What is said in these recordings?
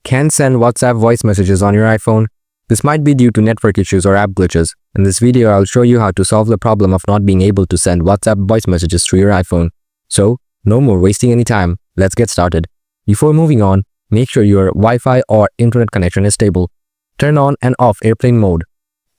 Can't send WhatsApp voice messages on your iPhone? This might be due to network issues or app glitches. In this video, I'll show you how to solve the problem of not being able to send WhatsApp voice messages through your iPhone. So, no more wasting any time. Let's get started. Before moving on, make sure your Wi-Fi or internet connection is stable. Turn on and off airplane mode.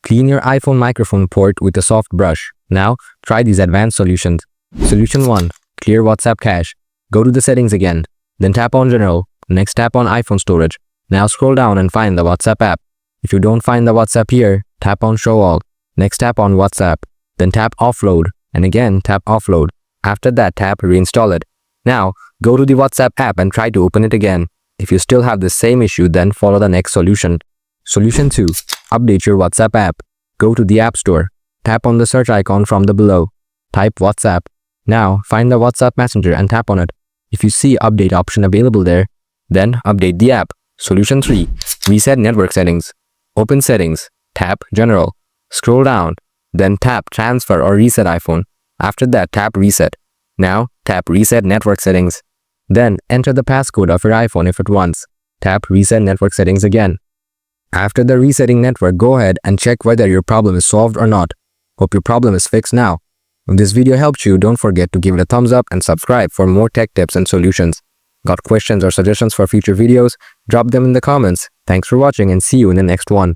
Clean your iPhone microphone port with a soft brush. Now, try these advanced solutions. Solution 1. Clear WhatsApp cache. Go to the settings again. Then tap on General. Next tap on iPhone storage. Now scroll down and find the WhatsApp app. If you don't find the WhatsApp here, tap on Show All. Next tap on WhatsApp. Then tap Offload. And again tap Offload. After that, tap Reinstall it. Now, go to the WhatsApp app and try to open it again. If you still have the same issue, then follow the next solution. Solution 2. Update your WhatsApp app. Go to the App Store. Tap on the search icon from the below. Type WhatsApp. Now, find the WhatsApp Messenger and tap on it. If you see Update option available there, then update the app. Solution 3. Reset network settings. Open Settings. Tap General. Scroll down. Then tap Transfer or Reset iPhone. After that, tap Reset. Now, tap Reset network settings. Then, enter the passcode of your iPhone if it wants. Tap Reset network settings again. After the resetting network, go ahead and check whether your problem is solved or not. Hope your problem is fixed now. If this video helped you, don't forget to give it a thumbs up and subscribe for more tech tips and solutions. Got questions or suggestions for future videos? Drop them in the comments. Thanks for watching and see you in the next one.